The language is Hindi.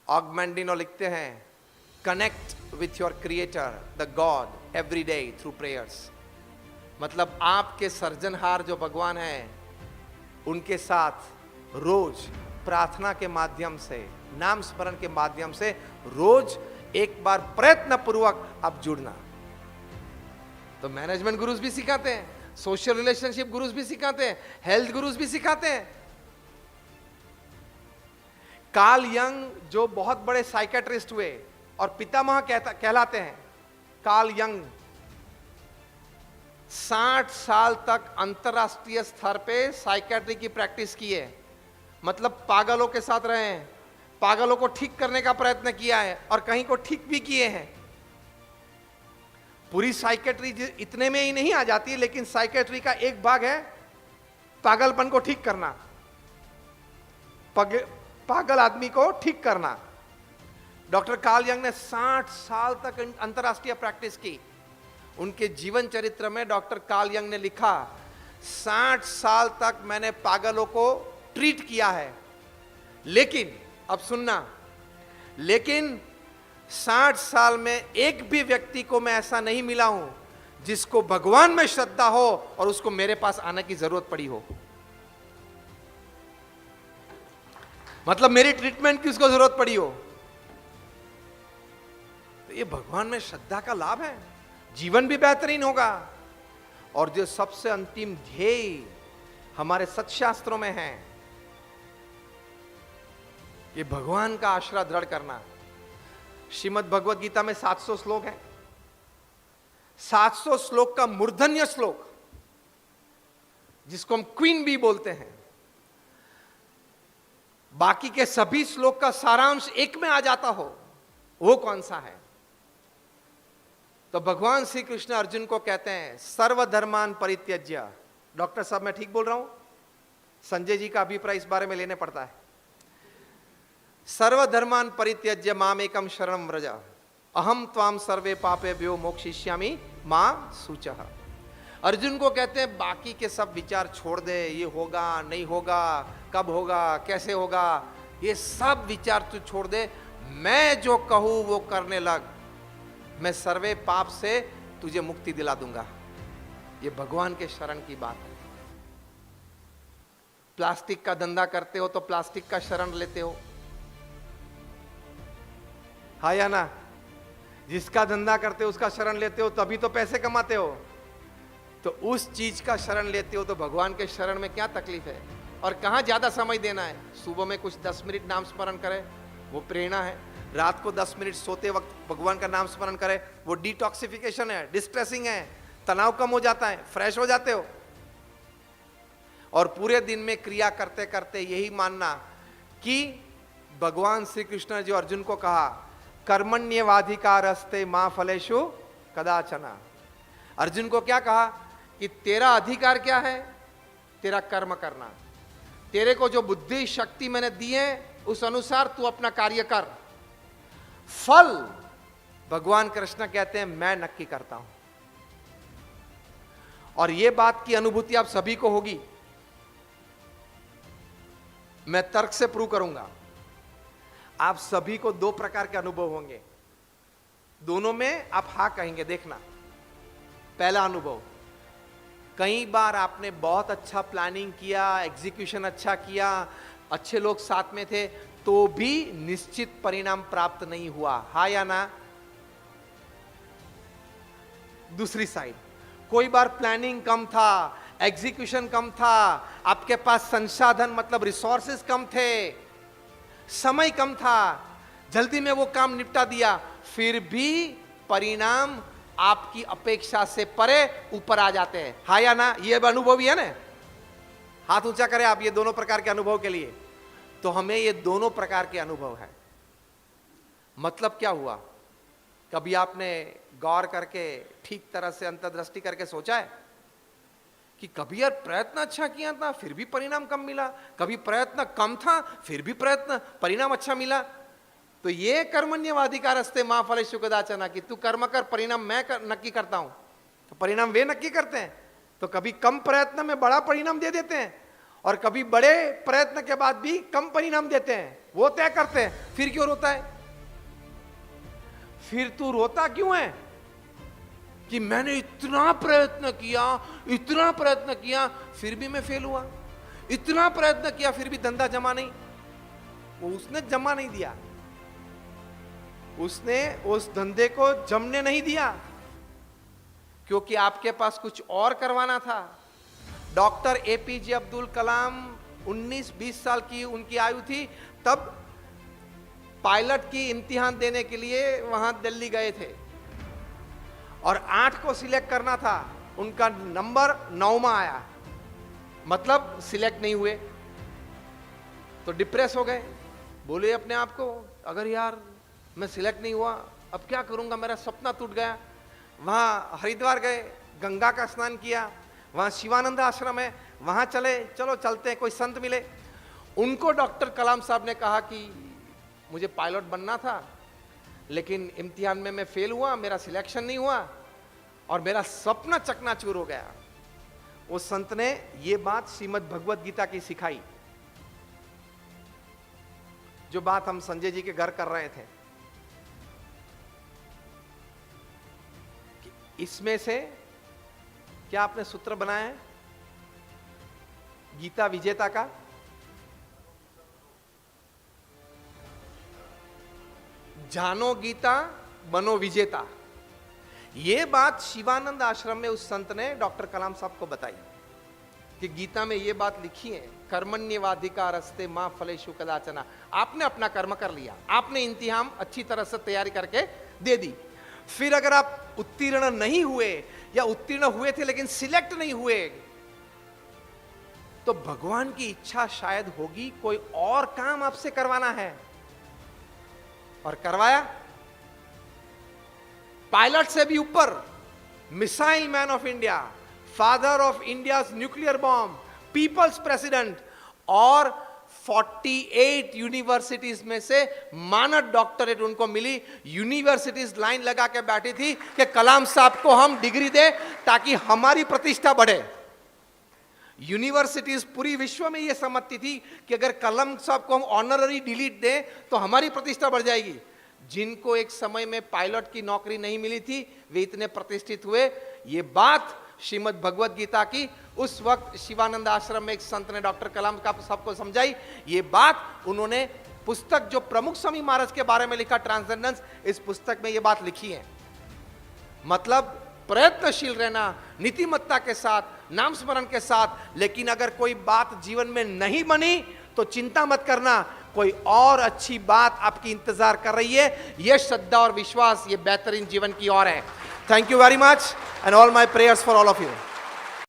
ऑगमेंडिनो लिखते हैं, connect with your creator the God every day through prayers. मतलब आपके सृजनहार जो भगवान हैं उनके साथ रोज प्रार्थना के माध्यम से, नाम स्मरण के माध्यम से रोज एक बार प्रयत्न पूर्वक आप जुड़ना। तो मैनेजमेंट गुरुज भी सिखाते हैं, सोशल रिलेशनशिप गुरुज भी सिखाते हैं, हेल्थ गुरुज भी सिखाते हैं। कार्ल यंग जो बहुत बड़े साइकेट्रिस्ट हुए और पितामह कहलाते हैं, कार्ल यंग 60 साल तक अंतरराष्ट्रीय स्तर पे साइकेट्री की प्रैक्टिस की है। मतलब पागलों के साथ रहे हैं, पागलों को ठीक करने का प्रयत्न किया है और कहीं को ठीक भी किए हैं। पूरी साइकेट्री इतने में ही नहीं आ जाती, लेकिन साइकेट्री का एक भाग है पागलपन को ठीक करना, पागल आदमी को ठीक करना। डॉक्टर कार्ल यंग ने 60 साल तक अंतरराष्ट्रीय प्रैक्टिस की। उनके जीवन चरित्र में डॉक्टर कार्ल यंग ने लिखा, 60 साल तक मैंने पागलों को ट्रीट किया है, लेकिन अब सुनना, लेकिन 60 साल में एक भी व्यक्ति को मैं ऐसा नहीं मिला हूं जिसको भगवान में श्रद्धा हो और उसको मेरे पास आने की जरूरत पड़ी हो। मतलब मेरी ट्रीटमेंट की उसको जरूरत पड़ी हो। तो ये भगवान में श्रद्धा का लाभ है, जीवन भी बेहतरीन होगा। और जो सबसे अंतिम ध्येय हमारे सत्शास्त्रों में है, ये भगवान का आश्रय दृढ़ करना। श्रीमद् भगवद गीता में 700 श्लोक हैं। 700 श्लोक का मूर्धन्य श्लोक, जिसको हम क्वीन बी बोलते हैं, बाकी के सभी श्लोक का सारांश एक में आ जाता हो, वो कौन सा है? तो भगवान श्री कृष्ण अर्जुन को कहते हैं, सर्वधर्मान परित्यज्य। डॉक्टर साहब मैं ठीक बोल रहा हूं? संजय जी का अभिप्राय इस बारे में लेने पड़ता है। सर्वधर्मान परित्यज्य मामेकम शरणं व्रज अहम त्वाम सर्वे पापेभ्यो मोक्षयिष्यामि मां शुचः। अर्जुन को कहते हैं बाकी के सब विचार छोड़ दे, ये होगा नहीं होगा, कब होगा, कैसे होगा, ये सब विचार तू छोड़ दे, मैं जो कहूं वो करने लग, मैं सर्वे पाप से तुझे मुक्ति दिला दूंगा। ये भगवान के शरण की बात है। प्लास्टिक का धंधा करते हो तो प्लास्टिक का शरण लेते हो, हाँ या ना? जिसका धंधा करते हो उसका शरण लेते हो, तभी तो पैसे कमाते हो। तो उस चीज का शरण लेते हो तो भगवान के शरण में क्या तकलीफ है? और कहां ज्यादा समय देना है? सुबह में कुछ 10 मिनट नाम स्मरण करें, वो प्रेरणा है। रात को 10 मिनट सोते वक्त भगवान का नाम स्मरण करें, वो डिटॉक्सिफिकेशन है, डिस्ट्रेसिंग है, तनाव कम हो जाता है, फ्रेश हो जाते हो। और पूरे दिन में क्रिया करते करते यही मानना कि भगवान श्री कृष्ण ने जो अर्जुन को कहा, कर्मण्येवाधिकारस्ते मां फलेषु कदाचन। अर्जुन को क्या कहा कि तेरा अधिकार क्या है? तेरा कर्म करना। तेरे को जो बुद्धि शक्ति मैंने दी है उस अनुसार तू अपना कार्य कर। फल भगवान कृष्ण कहते हैं मैं नक्की करता हूं। और यह बात की अनुभूति आप सभी को होगी, मैं तर्क से प्रूव करूंगा। आप सभी को 2 प्रकार के अनुभव होंगे, दोनों में आप हां कहेंगे। देखना, पहला अनुभव, कई बार आपने बहुत अच्छा प्लानिंग किया, एग्जीक्यूशन अच्छा किया, अच्छे लोग साथ में थे, तो भी निश्चित परिणाम प्राप्त नहीं हुआ, हाँ या ना? दूसरी साइड, कोई बार प्लानिंग कम था, एग्जीक्यूशन कम था, आपके पास संसाधन मतलब रिसोर्सेस कम थे, समय कम था, जल्दी में वो काम निपटा दिया, फिर भी परिणाम आपकी अपेक्षा से परे ऊपर आ जाते हैं, हाँ या ना? ये अनुभव ही है ना? हाथ ऊंचा करें आप ये दोनों प्रकार के अनुभव के लिए। तो हमें ये दोनों प्रकार के अनुभव है। मतलब क्या हुआ? कभी आपने गौर करके ठीक तरह से अंतर्दृष्टि करके सोचा है कि कभी यार प्रयत्न अच्छा किया था फिर भी परिणाम कम मिला, कभी प्रयत्न कम था फिर भी परिणाम अच्छा मिला? तो ये कर्मण्येवाधिकारस्ते मां फलेषु कदाचन, कि तू कर्म कर, परिणाम मैं नक्की करता हूं। तो परिणाम वे नक्की करते हैं। तो कभी कम प्रयत्न में बड़ा परिणाम दे देते हैं और कभी बड़े प्रयत्न के बाद भी कम परिणाम देते हैं। वो तय करते हैं। फिर क्यों रोता है? फिर तू रोता क्यों है कि मैंने इतना प्रयत्न किया फिर भी मैं फेल हुआ, इतना प्रयत्न किया फिर भी धंधा जमा नहीं। वो उसने जमा नहीं दिया, उसने उस धंधे को जमने नहीं दिया, क्योंकि आपके पास कुछ और करवाना था। डॉक्टर एपीजे अब्दुल कलाम 19-20 साल की उनकी आयु थी, तब पायलट की इम्तिहान देने के लिए वहां दिल्ली गए थे और 8 को सिलेक्ट करना था। उनका नंबर 9वां आया, मतलब सिलेक्ट नहीं हुए, तो डिप्रेस हो गए। बोले अपने आप को, अगर यार मैं सिलेक्ट नहीं हुआ अब क्या करूंगा, मेरा सपना टूट गया। वहां हरिद्वार गए, गंगा का स्नान किया, वहां शिवानंद आश्रम है, वहां चलो चलते हैं, कोई संत मिले। उनको डॉक्टर कलाम साहब ने कहा कि मुझे पायलट बनना था, लेकिन इम्तिहान में मैं फेल हुआ, मेरा सिलेक्शन नहीं हुआ और मेरा सपना चकनाचूर हो गया। उस संत ने ये बात श्रीमद् भगवत गीता की सिखाई, जो बात हम संजय जी के घर कर रहे थे। इसमें से क्या आपने सूत्र बनाया है गीता विजेता का? जानो गीता बनो विजेता। यह बात शिवानंद आश्रम में उस संत ने डॉक्टर कलाम साहब को बताई कि गीता में यह बात लिखी है, कर्मण्येवाधिकारस्ते मां फलेषु कदाचन। आपने अपना कर्म कर लिया, आपने इम्तिहान अच्छी तरह से तैयारी करके दे दी, फिर अगर आप उत्तीर्ण नहीं हुए या उत्तीर्ण हुए थे लेकिन सिलेक्ट नहीं हुए, तो भगवान की इच्छा शायद होगी कोई और काम आपसे करवाना है, और करवाया। पायलट से भी ऊपर missile man of India, father of India's nuclear bomb, people's president, और 48 यूनिवर्सिटीज में से मानद डॉक्टरेट उनको मिली। यूनिवर्सिटीज लाइन लगा के बैठी थी कि कलाम साहब को हम डिग्री दे ताकि हमारी प्रतिष्ठा बढ़े। यूनिवर्सिटीज पूरी विश्व में यह समझती थी कि अगर कलाम साहब को हम ऑनररी डिलीट दें तो हमारी प्रतिष्ठा बढ़ जाएगी। जिनको एक समय में पायलट की नौकरी नहीं मिली थी, वे इतने प्रतिष्ठित हुए। ये बात श्रीमद् भगवत गीता की उस वक्त शिवानंद आश्रम में एक संत ने डॉक्टर कलाम का सबको समझाई। ये बात उन्होंने पुस्तक जो प्रमुख स्वामी महाराज के बारे में लिखा, ट्रांसेंडेंस, इस पुस्तक में ये बात लिखी है। मतलब प्रयत्नशील रहना, नीतिमत्ता के साथ, नाम स्मरण के साथ। लेकिन अगर कोई बात जीवन में नहीं बनी तो चिंता मत करना, कोई और अच्छी बात आपकी इंतजार कर रही है। यह श्रद्धा और विश्वास, ये बेहतरीन जीवन की ओर है। Thank you very much and all my prayers for all of you.